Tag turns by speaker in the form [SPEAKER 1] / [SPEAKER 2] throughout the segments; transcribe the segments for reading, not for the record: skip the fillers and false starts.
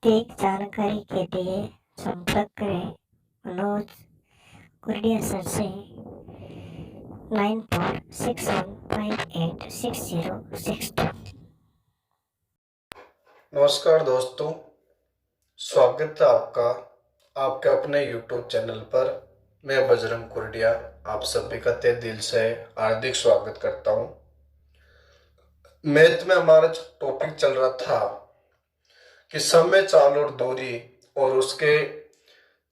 [SPEAKER 1] अधिक जानकारी के लिए संपर्क करें मनोज कुर्डिया सर से 9461586062।
[SPEAKER 2] नमस्कार दोस्तों, स्वागत है आपका आपके अपने YouTube चैनल पर। मैं बजरंग कुर्डिया आप सभी का तहे दिल से हार्दिक स्वागत करता हूं। मैथ में हमारा टॉपिक चल रहा था कि समय, चाल और दूरी, और उसके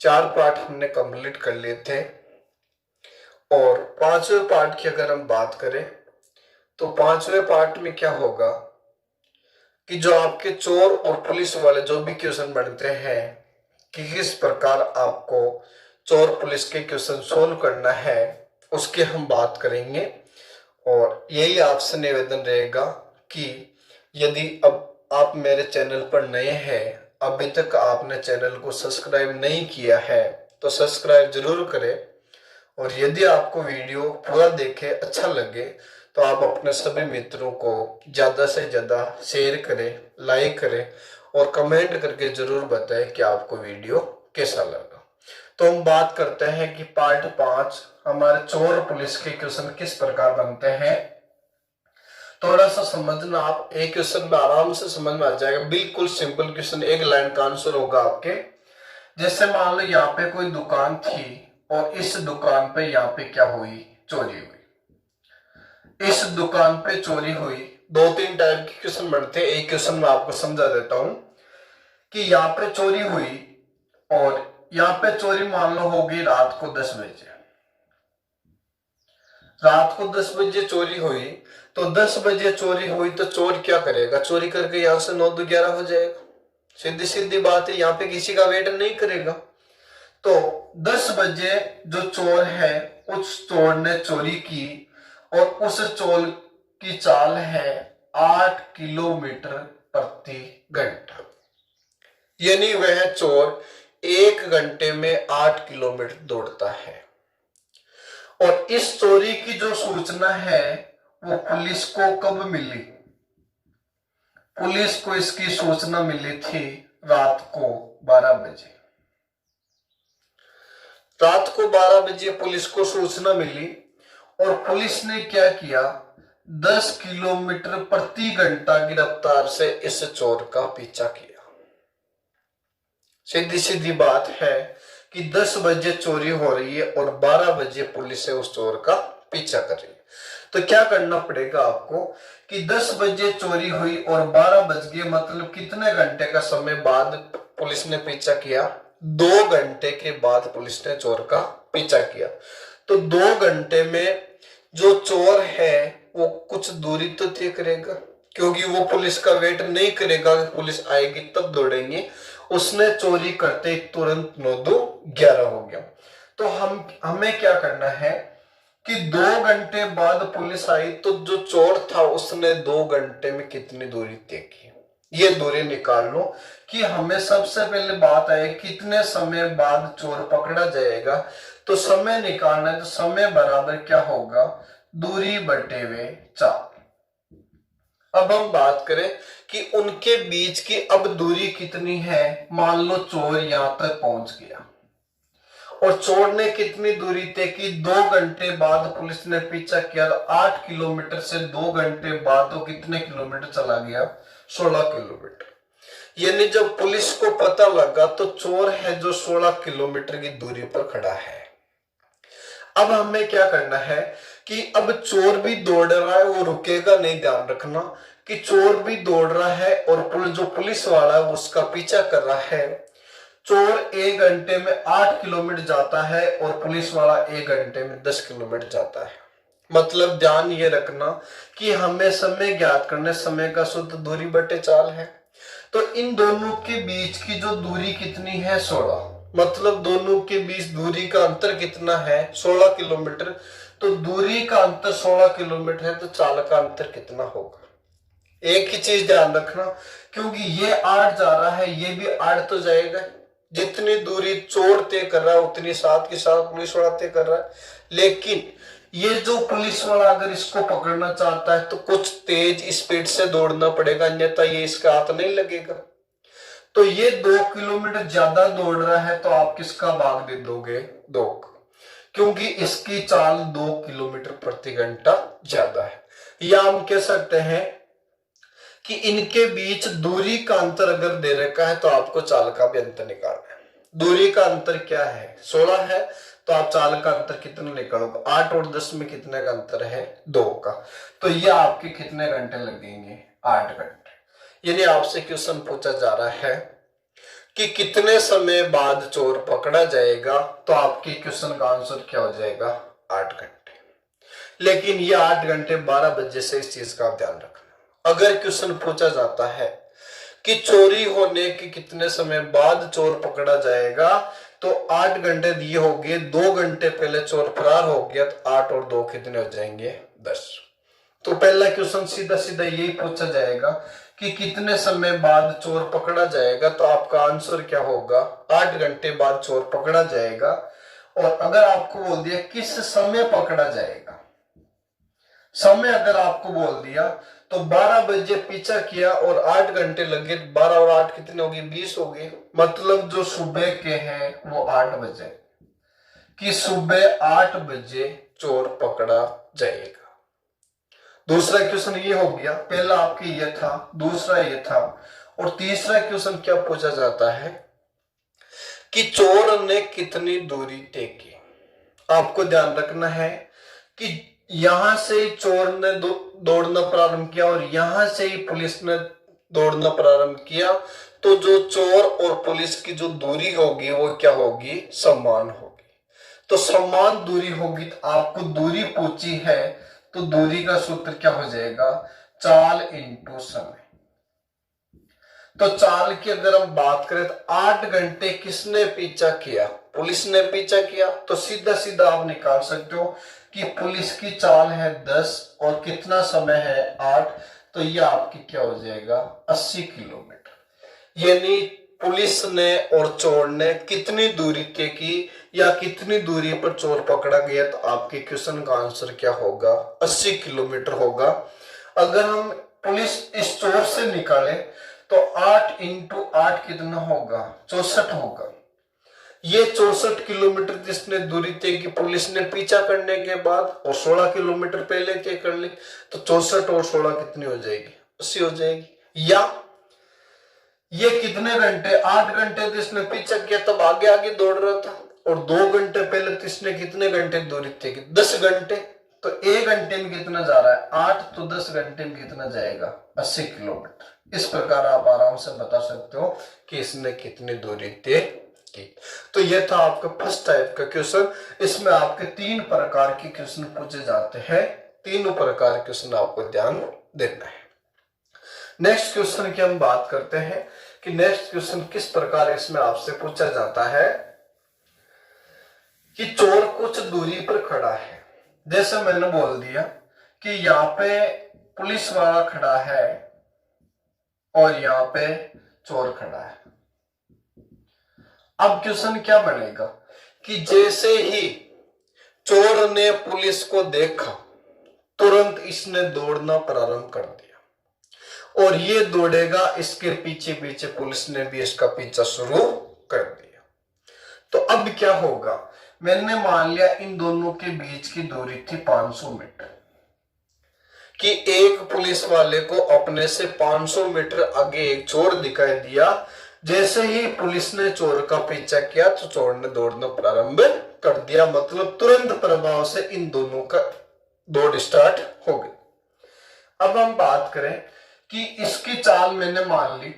[SPEAKER 2] 4 पार्ट हमने कंप्लीट कर लिए थे। और 5वें पार्ट की अगर हम बात करें तो 5वें पार्ट में क्या होगा कि जो आपके चोर और पुलिस वाले जो भी क्वेश्चन बनते हैं कि किस प्रकार आपको चोर पुलिस के क्वेश्चन सोल्व करना है, उसकी हम बात करेंगे। और यही आपसे निवेदन रहेगा कि यदि अब आप मेरे चैनल पर नए हैं, अभी तक आपने चैनल को सब्सक्राइब नहीं किया है तो सब्सक्राइब जरूर करें। और यदि आपको वीडियो पूरा देखे अच्छा लगे तो आप अपने सभी मित्रों को ज्यादा से ज्यादा शेयर करें, लाइक करें और कमेंट करके जरूर बताएं कि आपको वीडियो कैसा लगा। तो हम बात करते हैं कि पार्ट 5 हमारे चोर पुलिस के क्वेश्चन किस प्रकार बनते हैं। थोड़ा सा समझना, आप एक क्वेश्चन में आराम से समझ में आ जाएगा। बिल्कुल सिंपल क्वेश्चन, एक लाइन का आंसर होगा आपके। जैसे मान लो यहाँ पे कोई दुकान थी और इस दुकान पे यहाँ पे क्या हुई, चोरी हुई। इस दुकान पे चोरी हुई। 2-3 टाइप के क्वेश्चन बनते हैं। एक क्वेश्चन मैं आपको समझा देता हूं कि यहाँ पे चोरी हुई और यहाँ पे चोरी मान लो होगी रात को 10 बजे। रात को 10 बजे चोरी हुई तो 10 बजे चोरी हुई तो चोर क्या करेगा, चोरी करके यहां से 9 to 11 हो जाएगा। सीधी सीधी बात है, यहाँ पे किसी का वेट नहीं करेगा। तो 10 बजे जो चोर है उस चोर ने चोरी की और उस चोर की चाल है 8 किलोमीटर प्रति घंटा। यानी वह चोर 1 घंटे में 8 किलोमीटर दौड़ता है। और इस चोरी की जो सूचना है वो पुलिस को कब मिली? पुलिस को इसकी सूचना मिली थी रात को 12 बजे। रात को 12 बजे पुलिस को सूचना मिली और पुलिस ने क्या किया, 10 किलोमीटर प्रति घंटा की रफ्तार से इस चोर का पीछा किया। सीधी सीधी बात है कि 10 बजे चोरी हो रही है और 12 बजे पुलिस से उस चोर का पीछा कर रही है। तो क्या करना पड़ेगा आपको कि 10 बजे चोरी हुई और 12 बज गए, मतलब कितने घंटे का समय बाद पुलिस ने पीछा किया? 2 घंटे के बाद पुलिस ने चोर का पीछा किया। तो 2 घंटे में जो चोर है वो कुछ दूरी तो तय करेगा, क्योंकि वो पुलिस का वेट नहीं करेगा कि पुलिस आएगी तब दौड़ेंगे। उसने चोरी करते तुरंत 9 to 11 हो गया। तो हमें क्या करना है कि 2 घंटे बाद पुलिस आई तो जो चोर था उसने 2 घंटे में कितनी दूरी तय की, ये दूरी निकाल लो। कि हमें सबसे पहले बात है कितने समय बाद चोर पकड़ा जाएगा। तो समय निकालना है तो समय बराबर क्या होगा, दूरी बटे हुए 4। अब हम बात करें कि उनके बीच की अब दूरी कितनी है। मान लो चोर यहां तक पहुंच गया और चोर ने कितनी दूरी तय की, 2 घंटे बाद पुलिस ने पीछा किया। 8 किलोमीटर से 2 घंटे बाद तो कितने किलोमीटर चला गया, 16 किलोमीटर। यानी जब पुलिस को पता लगा तो चोर है जो 16 किलोमीटर की दूरी पर खड़ा है। अब हमें क्या करना है कि अब चोर भी दौड़ रहा है, वो रुकेगा नहीं। ध्यान रखना कि चोर भी दौड़ रहा है और जो पुलिस वाला है उसका पीछा कर रहा है। चोर 1 घंटे में 8 किलोमीटर जाता है और पुलिस वाला 1 घंटे में 10 किलोमीटर जाता है। मतलब ध्यान ये रखना कि हमें समय ज्ञात करने, समय का शुद्ध दूरी बटे 4 है। तो इन दोनों के बीच की जो दूरी कितनी है, 16। मतलब दोनों के बीच दूरी का अंतर कितना है, 16 किलोमीटर। तो दूरी का अंतर 16 किलोमीटर है तो चाल का अंतर कितना होगा। एक ही चीज ध्यान रखना, क्योंकि ये 8 जा रहा है, ये भी 8 तो जाएगा। जितनी दूरी चोर तय कर रहा है उतनी साथ के साथ पुलिस वाला तय कर रहा है। लेकिन ये जो पुलिस वाला अगर इसको पकड़ना चाहता है तो कुछ तेज स्पीड से दौड़ना पड़ेगा, अन्यथा ये इसका हाथ नहीं लगेगा। तो ये 2 किलोमीटर ज्यादा दौड़ रहा है, तो आप किसका भाग दे दोगे? 2 का, क्योंकि इसकी चाल 2 किलोमीटर प्रति घंटा ज्यादा है। या हम कह सकते हैं कि इनके बीच दूरी का अंतर अगर दे रखा है तो आपको चाल का भी अंतर निकालना है। दूरी का अंतर क्या है? 16 है, तो आप चाल का अंतर कितना निकालोगे? 8 और 10 में कितने का अंतर है? 2 का। तो ये आपके कितने घंटे लगेंगे? 8 घंटे। यानी आपसे क्वेश्चन पूछा जा रहा है कि कितने समय बाद चोर पकड़ा जाएगा, तो आपके क्वेश्चन का आंसर क्या हो जाएगा? 8 घंटे। लेकिन ये 8 घंटे 12 बजे से, इस चीज का आप ध्यान रखना। अगर क्वेश्चन पूछा जाता है कि चोरी होने के कितने समय बाद चोर पकड़ा जाएगा, तो 8 घंटे दिए हो गए, 2 घंटे पहले चोर फरार हो गया, तो 8 और 2 कितने हो जाएंगे? 10। तो पहला क्वेश्चन सीधा सीधा यही पूछा जाएगा कि कितने समय बाद चोर पकड़ा जाएगा, तो आपका आंसर क्या होगा? 8 घंटे बाद चोर पकड़ा जाएगा। और अगर आपको बोल दिया किस समय पकड़ा जाएगा, समय अगर आपको बोल दिया तो 12 बजे पीछा किया और 8 घंटे लगे, 12 और 8 कितने हो गए? 20 हो गए। मतलब जो सुबह के हैं वो 8 बजे, कि सुबह 8 बजे चोर पकड़ा जाएगा। दूसरा क्वेश्चन ये हो गया, पहला आपके ये था, दूसरा ये था। और तीसरा क्वेश्चन क्या पूछा जाता है कि चोर ने कितनी दूरी तय की। आपको ध्यान रखना है कि यहां से चोर ने दौड़ना प्रारंभ किया और यहां से ही पुलिस ने दौड़ना प्रारंभ किया, तो जो चोर और पुलिस की जो दूरी होगी वो क्या होगी? समान होगी। तो समान दूरी होगी, तो आपको दूरी पूछी है, तो दूरी का सूत्र क्या हो जाएगा? चाल इंटू समय। तो चाल की अगर हम बात करें तो 8 घंटे किसने पीछा किया? पुलिस ने पीछा किया। तो सीधा सीधा आप निकाल सकते हो कि पुलिस की चाल है 10 और कितना समय है? 8। तो ये आपकी क्या हो जाएगा? 80 किलोमीटर। यानी पुलिस ने और चोर ने कितनी दूरी तय की, या कितनी दूरी पर चोर पकड़ा गया, तो आपके क्वेश्चन का आंसर क्या होगा? 80 किलोमीटर होगा। अगर हम पुलिस इस चोर से निकाले तो 8 इंटू 8 कितना होगा? 64 होगा। ये 64 किलोमीटर जिसने दूरी तय की पुलिस ने पीछा करने के बाद, और 16 किलोमीटर पहले तय कर ली, तो 64 और 16 कितनी हो जाएगी? 80 हो जाएगी। या ये कितने घंटे? 8 घंटे जिसने पीछा किया तब आगे आगे दौड़ रहा था, और 2 घंटे पहले किसने कितने घंटे दूरी तय की? 10 घंटे। तो 1 घंटे में कितना जा रहा है? 8। तो 10 घंटे में कितना जाएगा? 80 किलोमीटर। इस प्रकार आप आराम से बता सकते हो कि इसने कितनी दूरी तय की। तो यह था आपका फर्स्ट टाइप का क्वेश्चन। इसमें आपके 3 प्रकार के क्वेश्चन पूछे जाते हैं। तीनों प्रकार के क्वेश्चन आपको ध्यान देना है। नेक्स्ट क्वेश्चन की हम बात करते हैं कि नेक्स्ट क्वेश्चन किस प्रकार इसमें आपसे पूछा जाता है कि चोर कुछ दूरी पर खड़ा है। जैसे मैंने बोल दिया कि यहाँ पे पुलिस वाला खड़ा है और यहाँ पे चोर खड़ा है। अब क्वेश्चन क्या बनेगा कि जैसे ही चोर ने पुलिस को देखा, तुरंत इसने दौड़ना प्रारंभ कर दिया, और ये दौड़ेगा, इसके पीछे पीछे पुलिस ने भी इसका पीछा शुरू कर दिया। तो अब क्या होगा? मैंने मान लिया इन दोनों के बीच की दूरी थी 500 मीटर, कि एक पुलिस वाले को अपने से 500 मीटर आगे एक चोर दिखाई दिया। जैसे ही पुलिस ने चोर का पीछा किया तो चोर ने दौड़ना प्रारंभ कर दिया, मतलब तुरंत प्रभाव से इन दोनों का दौड़ स्टार्ट हो गई। अब हम बात करें कि इसकी चाल मैंने मान ली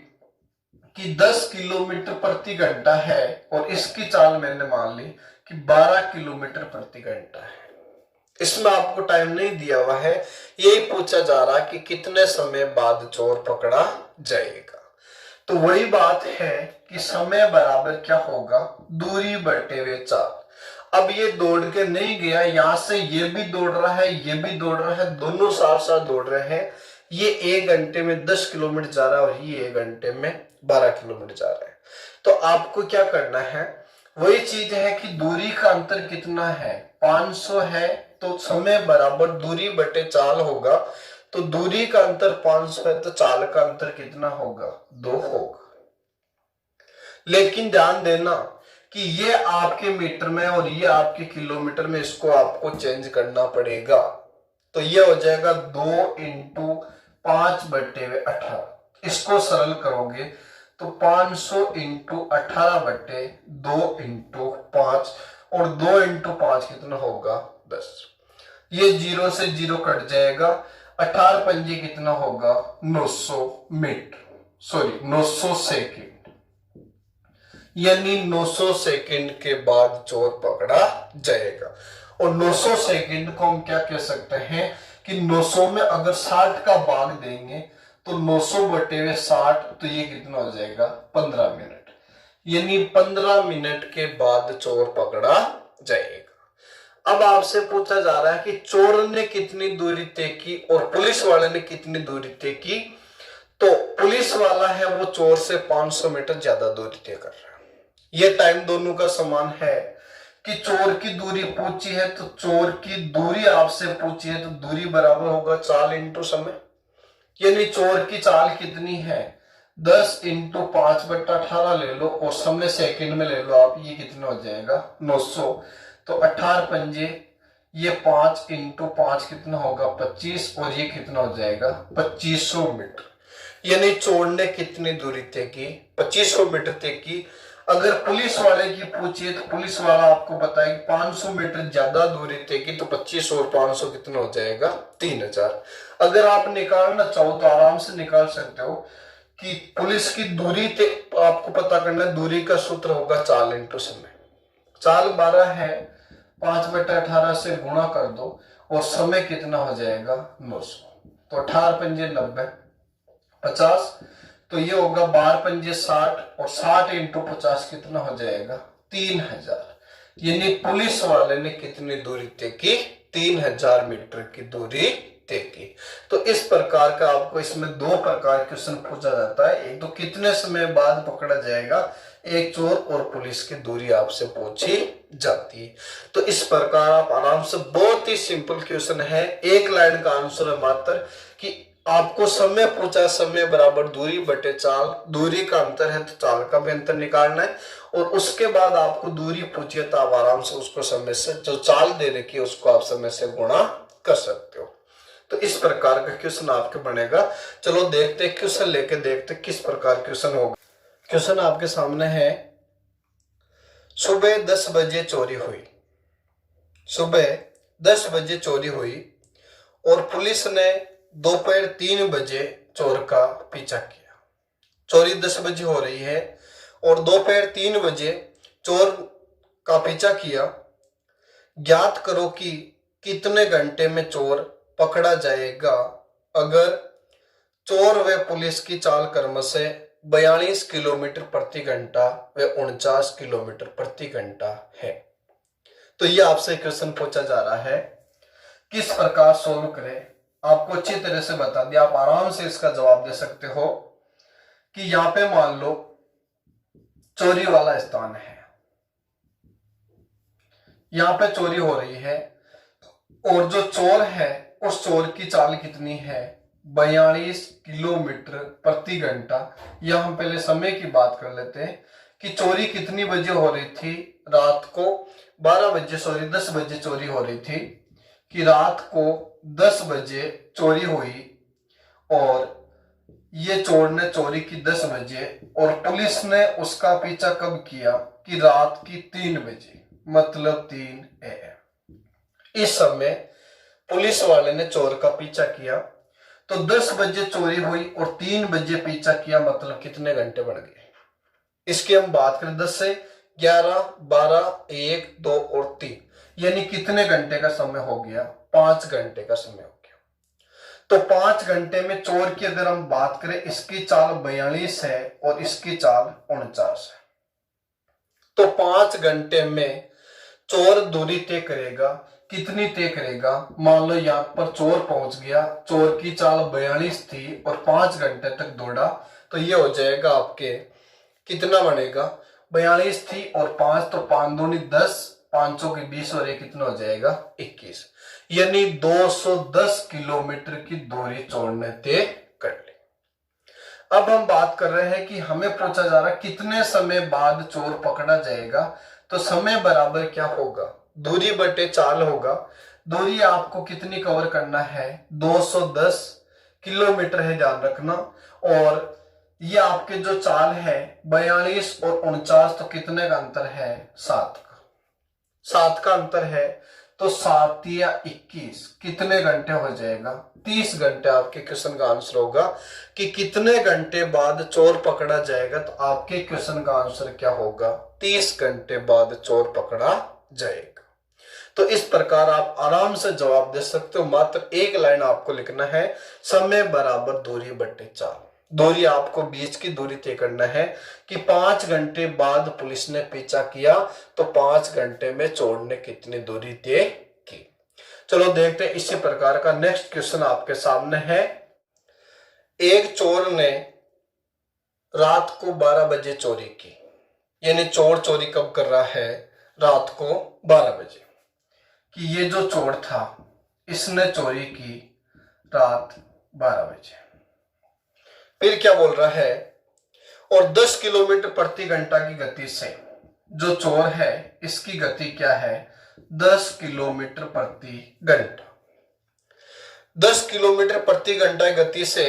[SPEAKER 2] कि 10 किलोमीटर प्रति घंटा है, और इसकी चाल मैंने मान ली कि 12 किलोमीटर प्रति घंटा है। इसमें आपको टाइम नहीं दिया हुआ है, यही पूछा जा रहा है कि कितने समय बाद चोर पकड़ा जाएगा। तो वही बात है कि समय बराबर क्या होगा? दूरी बटे हुए चाल। अब ये दौड़ के नहीं गया, यहां से ये भी दौड़ रहा है, ये भी दौड़ रहा है, दोनों साथ साथ दौड़ रहे हैं। ये 1 घंटे में 10 किलोमीटर जा रहा है और ये 1 घंटे में 12 किलोमीटर जा रहा है। तो आपको क्या करना है? वही चीज है कि दूरी का अंतर कितना है? 500 है, तो समय बराबर दूरी बटे चाल होगा। तो दूरी का अंतर 500 है, तो चाल का अंतर कितना होगा? 2 होगा। लेकिन ध्यान देना कि ये आपके मीटर में और ये आपके किलोमीटर में, इसको आपको चेंज करना पड़ेगा। तो ये हो जाएगा 2 × 5/18। इसको सरल करोगे तो 500 × 18/2 × 5, और 2 × 5 कितना होगा 10। ये 0 से 0 कट जाएगा। 18 पंजे कितना होगा 900 मीटर, सॉरी 900 सेकेंड। यानी 900 सेकंड के बाद चोर पकड़ा जाएगा। और 900 सेकंड को हम क्या कह सकते हैं कि 900 में अगर 60 का भाग देंगे तो 900/60, तो ये कितना हो जाएगा 15 मिनट। यानी 15 मिनट के बाद चोर पकड़ा जाएगा। अब आपसे पूछा जा रहा है कि चोर ने कितनी दूरी तय की और पुलिस वाले ने कितनी दूरी तय की। तो पुलिस वाला है वो चोर से 500 मीटर ज्यादा दूरी तय कर रहा है। ये टाइम दोनों का समान है कि चोर की दूरी पूछी है तो चोर की दूरी आपसे पूछी है, तो दूरी बराबर होगा चाल इंटू समय। यानी चोर की चाल कितनी है 10 × 5/18 ले लो और समय सेकंड में ले लो आप, ये कितना हो जाएगा 900। तो 18 पंजे, ये 5 × 5 कितना होगा 25, और ये कितना हो जाएगा 2500 मीटर। यानी चोर ने कितनी दूरी तय की 2500 मीटर तय की। अगर पुलिस वाले की पूछिए तो पुलिस वाला आपको बताए 500 मीटर ज्यादा दूरी तय की, तो 25 और 500 कितना हो जाएगा 3000। अगर आप निकालना चाहो तो आराम से निकाल सकते हो कि पुलिस की दूरी आपको पता करना है। दूरी का सूत्र होगा चाल इंटू समय। चाल 12 है, 5/18 से गुणा कर दो और समय कितना हो जाएगा 900। तो 18 पंजे 90, 50, तो ये होगा 12 पंजे 60, और 60 × 50 कितना हो जाएगा 3000। यानी पुलिस वाले ने कितनी दूरी तय की 3000 मीटर की दूरी तय की। तो इस प्रकार का आपको इसमें 2 प्रकार क्वेश्चन पूछा जाता है। एक तो कितने समय बाद पकड़ा जाएगा, एक चोर और पुलिस की दूरी आपसे पूछी जाती है। तो इस प्रकार आप आराम से, बहुत ही सिंपल क्वेश्चन है, एक लाइन का आंसर है मात्र कि आपको समय पूछा, समय बराबर दूरी बटे चाल, दूरी का अंतर है तो चाल का भी अंतर निकालना है, और उसके बाद आपको दूरी पूछिए तो आप आराम से उसको समय से, जो चाल दे रखी है उसको आप समय से गुणा कर सकते हो। तो इस प्रकार का क्वेश्चन आपके बनेगा। चलो देखते हैं क्वेश्चन लेके देखते किस प्रकार क्वेश्चन होगा। क्वेश्चन आपके सामने है, सुबह 10 बजे चोरी हुई। सुबह 10 बजे चोरी हुई और पुलिस ने दोपहर 3 बजे चोर का पीछा किया। चोरी 10 बजे हो रही है और दोपहर 3 बजे चोर का पीछा किया। ज्ञात करो कि कितने घंटे में चोर पकड़ा जाएगा अगर चोर व पुलिस की चाल क्रमशः 42 किलोमीटर प्रति घंटा व 49 किलोमीटर प्रति घंटा है। तो ये आपसे क्वेश्चन पूछा जा रहा है, किस प्रकार सोल्व करें। आपको अच्छी तरह से बता दिया, आप आराम से इसका जवाब दे सकते हो कि यहां पे मान लो चोरी वाला स्थान है, यहां पे चोरी हो रही है और जो चोर है उस चोर की चाल कितनी है 42 किलोमीटर प्रति घंटा। यह हम पहले समय की बात कर लेते हैं कि चोरी कितनी बजे हो रही थी, रात को 12 बजे, सॉरी 10 बजे चोरी हो रही थी, कि रात को 10 बजे चोरी हुई और ये चोर ने चोरी की 10 बजे और पुलिस ने उसका पीछा कब किया कि रात की 3 बजे, मतलब 3 AM। इस समय पुलिस वाले ने चोर का पीछा किया, तो 10 बजे चोरी हुई और 3 बजे पीछा किया, मतलब कितने घंटे बढ़ गए। इसकी हम बात करें 10 से 11, 12, 1, 2 और 3, यानी कितने घंटे का समय हो गया 5 घंटे का समय हो गया। तो 5 घंटे में चोर की अगर हम बात करें, इसकी चाल 42 है और इसकी चाल 49 है। तो 5 घंटे में चोर दूरी तय करेगा, कितनी तय करेगा। मान लो यहां पर चोर पहुंच गया, चोर की चाल 42 थी और 5 घंटे तक दौड़ा, तो ये हो जाएगा आपके कितना बनेगा 42 थी और 5, तो 5 दूनी 10, 500 की 20 और ये कितना हो जाएगा 21, यानी 210 किलोमीटर की दूरी चोर ने तय कर ली। अब हम बात कर रहे हैं कि हमें पूछा जा रहा है कितने समय बाद चोर पकड़ा जाएगा। तो समय बराबर क्या होगा, दूरी बटे चाल होगा। दूरी आपको कितनी कवर करना है, 210 किलोमीटर है, ध्यान रखना। और ये आपके जो चाल है 42 और 49, तो कितने का अंतर है, 7 का अंतर है। तो 7 या 21 कितने घंटे हो जाएगा, 30 घंटे। आपके क्वेश्चन का आंसर होगा कि कितने घंटे बाद चोर पकड़ा जाएगा। तो आपके क्वेश्चन का आंसर क्या होगा, 30 घंटे बाद चोर पकड़ा जाएगा। तो इस प्रकार आप आराम से जवाब दे सकते हो। मात्र एक लाइन आपको लिखना है, समय बराबर दूरी बटे चाल। दूरी आपको बीच की दूरी तय करना है कि 5 घंटे बाद पुलिस ने पीछा किया, तो 5 घंटे में चोर ने कितनी दूरी तय की। चलो देखते हैं इसी प्रकार का नेक्स्ट क्वेश्चन आपके सामने है। एक चोर ने रात को 12 बजे चोरी की, यानी चोर चोरी कब कर रहा है, रात को 12 बजे। कि ये जो चोर था इसने चोरी की रात 12 बजे। फिर क्या बोल रहा है, और 10 किलोमीटर प्रति घंटा की गति से जो चोर है इसकी गति क्या है, 10 किलोमीटर प्रति घंटा। 10 किलोमीटर प्रति घंटा की गति से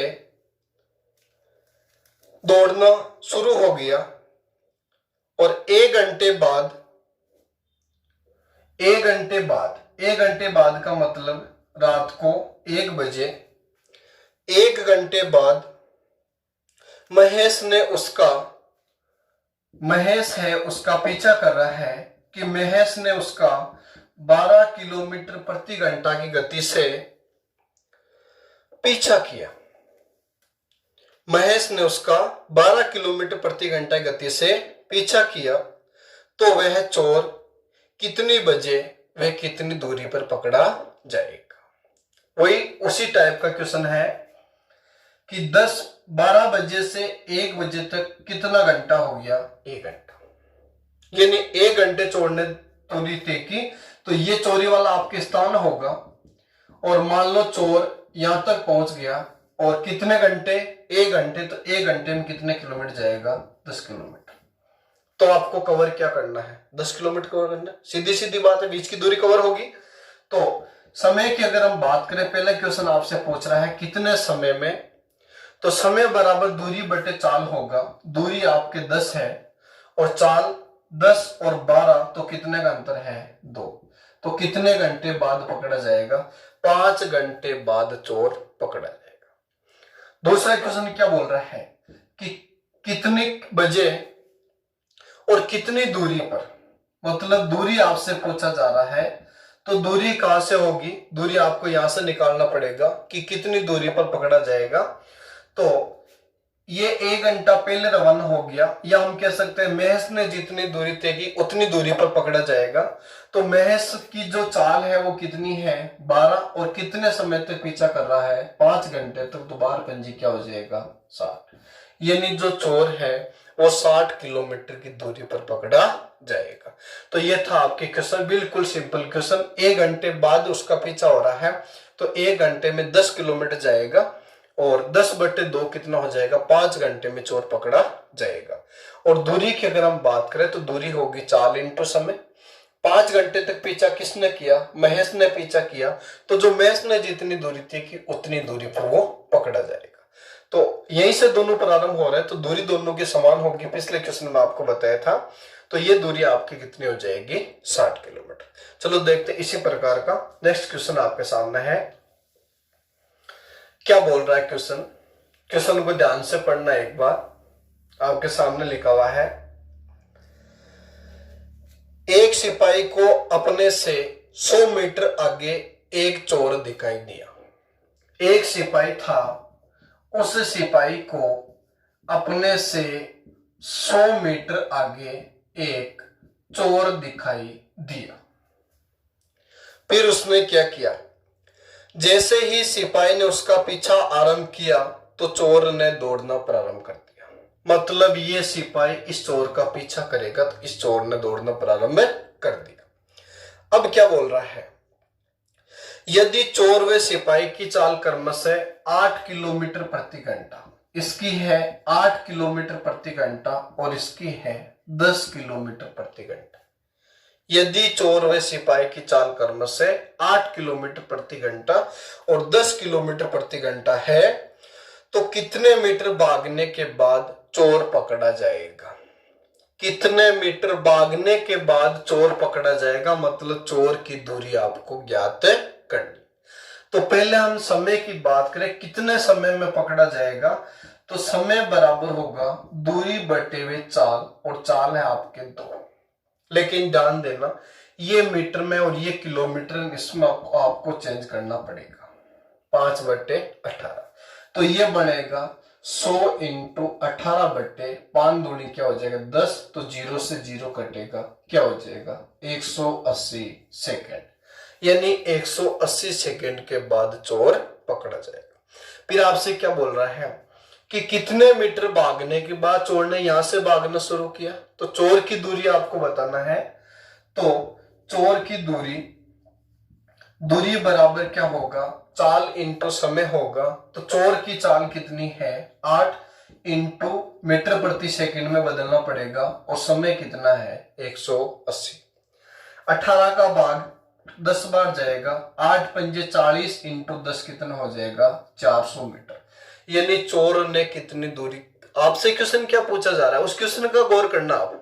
[SPEAKER 2] दौड़ना शुरू हो गया और एक घंटे बाद का मतलब रात को 1 बजे, 1 घंटे बाद महेश है उसका पीछा कर रहा है। कि महेश ने उसका 12 किलोमीटर प्रति घंटा की गति से पीछा किया। महेश ने उसका 12 किलोमीटर प्रति घंटा की गति से पीछा किया, तो वह चोर कितनी बजे वह कितनी दूरी पर पकड़ा जाएगा। वही उसी टाइप का क्वेश्चन है कि 12 बजे से 1 बजे तक कितना घंटा हो गया, 1 घंटा। यानी 1 घंटे चोर ने दूरी तय की। तो ये चोरी वाला आपके स्थान होगा। और मान लो चोर यहां तक पहुंच गया और कितने घंटे, 1 घंटे। तो 1 घंटे में कितने किलोमीटर जाएगा, 10 किलोमीटर। तो आपको कवर क्या करना है, 10 किलोमीटर कवर करना है। सीधी सीधी बात है, बीच की दूरी कवर होगी। तो समय की अगर हम बात करें, पहला क्वेश्चन आपसे पूछ रहा है कितने समय में, तो समय बराबर दूरी बटे चाल होगा। दूरी आपके 10 है और चाल 10 और 12, तो कितने का अंतर है, 2। तो कितने घंटे बाद पकड़ा जाएगा, 5 घंटे बाद चोर पकड़ा जाएगा। दूसरा क्वेश्चन क्या बोल रहा है कि कितने बजे और कितनी दूरी पर, मतलब दूरी आपसे पूछा जा रहा है। तो दूरी कहां से होगी, दूरी आपको यहां से निकालना पड़ेगा कि कितनी दूरी पर पकड़ा जाएगा। तो ये 1 घंटा पहले रवाना हो गया, या हम कह सकते हैं महेश ने जितनी दूरी तय की उतनी दूरी पर पकड़ा जाएगा। तो महेश की जो चाल है वो कितनी है, 12, और कितने समय तक पीछा कर रहा है, 5 घंटे तक। तो 12 पंजी क्या हो जाएगा, 60। यानी जो चोर है वो 60 किलोमीटर की दूरी पर पकड़ा जाएगा। तो ये था आपके क्वेश्चन, बिल्कुल सिंपल क्वेश्चन। 1 घंटे बाद उसका पीछा हो रहा है, तो 1 घंटे में 10 किलोमीटर जाएगा और 10/2 कितना हो जाएगा, 5 घंटे में चोर पकड़ा जाएगा। और दूरी की अगर हम बात करें तो दूरी होगी चाल इंटू समय। 5 घंटे तक पीछा किसने किया, महेश ने पीछा किया। तो जो महेश ने जितनी दूरी तय की उतनी दूरी पर वो पकड़ा जाएगा। तो यहीं से दोनों प्रारंभ हो रहे हैं, तो दूरी दोनों की समान होगी। पिछले क्वेश्चन में आपको बताया था। तो ये दूरी आपकी कितनी हो जाएगी, 60 किलोमीटर। चलो देखते इसी प्रकार का नेक्स्ट क्वेश्चन आपके सामने है। क्या बोल रहा है क्वेश्चन, क्वेश्चन को ध्यान से पढ़ना एक बार। आपके सामने लिखा हुआ है, एक सिपाही को अपने से 100 मीटर आगे एक चोर दिखाई दिया। एक सिपाही था, उस सिपाही को अपने से 100 मीटर आगे एक चोर दिखाई दिया। फिर उसने क्या किया, जैसे ही सिपाही ने उसका पीछा आरंभ किया तो चोर ने दौड़ना प्रारंभ कर दिया। मतलब ये सिपाही इस चोर का पीछा करेगा, तो इस चोर ने दौड़ना प्रारंभ कर दिया। अब क्या बोल रहा है, यदि चोर व सिपाही की चाल क्रमशः 8 किलोमीटर प्रति घंटा, इसकी है 8 किलोमीटर प्रति घंटा और इसकी है 10 किलोमीटर प्रति घंटा। यदि चोर व सिपाही की चाल क्रम से 8 किलोमीटर प्रति घंटा और 10 किलोमीटर प्रति घंटा है तो कितने मीटर भागने के बाद चोर पकड़ा जाएगा? कितने मीटर भागने के बाद चोर पकड़ा जाएगा, मतलब चोर की दूरी आपको ज्ञात करनी। तो पहले हम समय की बात करें, कितने समय में पकड़ा जाएगा, तो समय बराबर होगा दूरी बटे हुए चाल, और चाल है आपके 2। लेकिन ध्यान देना ये मीटर में और ये किलोमीटर, इसमें आपको चेंज करना पड़ेगा। 5/18 तो ये बनेगा 100 इंटू 18 बटे 5 दूनी क्या हो जाएगा 10, तो 0 से 0 कटेगा, क्या हो जाएगा 180 सेकेंड। यानी 180 सेकेंड के बाद चोर पकड़ा जाएगा। फिर आपसे क्या बोल रहा है कि कितने मीटर भागने के बाद चोर ने यहां से भागना शुरू किया, तो चोर की दूरी आपको बताना है। तो चोर की दूरी बराबर क्या होगा, चाल इंटू समय होगा। तो चोर की चाल कितनी है 8 इंटू मीटर प्रति सेकंड में बदलना पड़ेगा, और समय कितना है 180। 18 का भाग 10 बार जाएगा, 8 पंजे 40 इंटू 10 कितना हो जाएगा 400 मीटर। यानी चोर ने कितनी दूरी, आपसे क्वेश्चन क्या पूछा जा रहा है उस क्वेश्चन का गौर करना आप,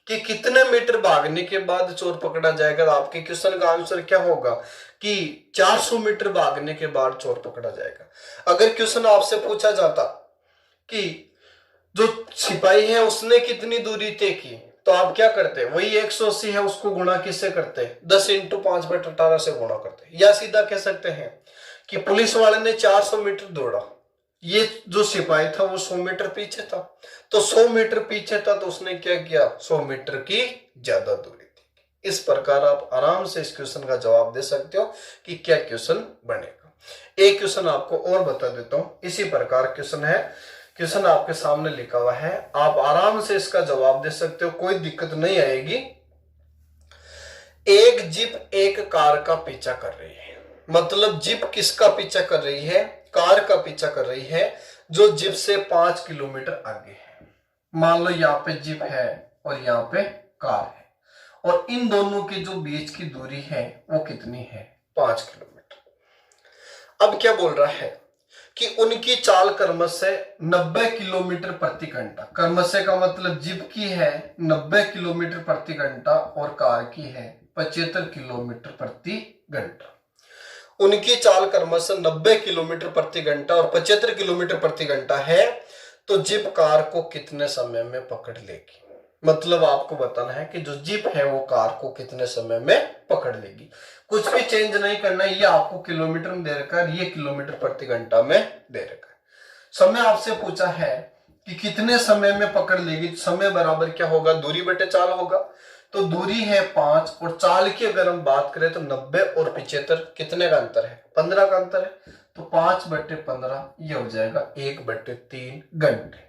[SPEAKER 2] कि कितने मीटर भागने के बाद चोर पकड़ा जाएगा। तो आपके क्वेश्चन का आंसर क्या होगा कि 400 मीटर भागने के बाद चोर पकड़ा जाएगा। अगर क्वेश्चन आपसे पूछा जाता कि जो सिपाही है उसने कितनी दूरी तय की, तो आप क्या करते, वही 180 है उसको गुणा किससे करते, 10 इंटू 5/18 से गुणा करते। या सीधा कह सकते हैं कि पुलिस वाले ने 400 मीटर दौड़ा, ये जो सिपाही था वो 100 मीटर पीछे था, तो 100 मीटर पीछे था तो उसने क्या किया 100 मीटर की ज्यादा दूरी थी। इस प्रकार आप आराम से इस क्वेश्चन का जवाब दे सकते हो कि क्या क्वेश्चन बनेगा। एक क्वेश्चन आपको और बता देता हूं, इसी प्रकार क्वेश्चन है, क्वेश्चन आपके सामने लिखा हुआ है, आप आराम से इसका जवाब दे सकते हो, कोई दिक्कत नहीं आएगी। एक जीप एक कार का पीछा कर रही है, मतलब जीप किसका पीछा कर रही है, कार का पीछा कर रही है जो जीप से 5 किलोमीटर आगे है। मान लो यहाँ पे जीप है और यहाँ पे कार है, और इन दोनों के जो बीच की दूरी है वो कितनी है 5 किलोमीटर। अब क्या बोल रहा है कि उनकी चाल क्रमश से 90 किलोमीटर प्रति घंटा, क्रमश का मतलब जीप की है 90 किलोमीटर प्रति घंटा और कार की है 75 किलोमीटर प्रति घंटा। उनकी चाल क्रमश से 90 किलोमीटर प्रति घंटा और 75 किलोमीटर प्रति घंटा है, तो जीप कार को कितने समय में पकड़ लेगी। मतलब आपको बताना है कि जो जीप है वो कार को कितने समय में पकड़ लेगी। कुछ भी चेंज नहीं करना है, ये आपको किलोमीटर में दे रखा है, ये किलोमीटर प्रति घंटा में दे रखा है। समय आपसे पूछा है कि कितने समय में पकड़ लेगी, समय बराबर क्या होगा दूरी बटे चाल होगा। तो दूरी है 5 और चाल की अगर हम बात करें तो 90 और 75 कितने का अंतर है 15 का अंतर है, तो 5/15 ये हो जाएगा 1/3 घंटे।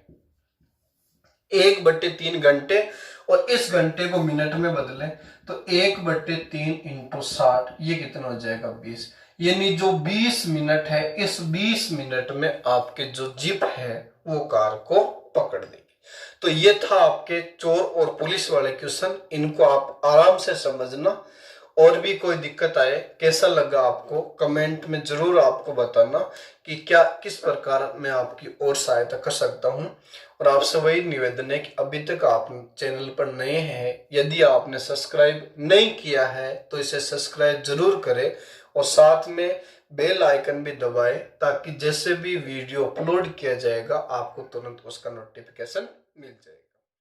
[SPEAKER 2] 1/3 घंटे, और इस घंटे को मिनट में बदले तो 1/3 इंटू 60 ये कितना हो जाएगा 20। यानी जो 20 मिनट है, इस 20 मिनट में आपके जो जीप है वो कार को पकड़ देगी। तो ये था आपके चोर और पुलिस वाले क्वेश्चन, इनको आप आराम से समझना। और भी कोई दिक्कत आए, कैसा लगा आपको, कमेंट में जरूर आपको बताना कि क्या किस प्रकार मैं आपकी और सहायता कर सकता हूं। और आपसे वही निवेदन है कि अभी तक आप चैनल पर नए हैं, यदि आपने सब्सक्राइब नहीं किया है तो इसे सब्सक्राइब जरूर करें, और साथ में बेल आइकन भी दबाएं, ताकि जैसे भी वीडियो अपलोड किया जाएगा आपको तुरंत उसका नोटिफिकेशन मिल जाए।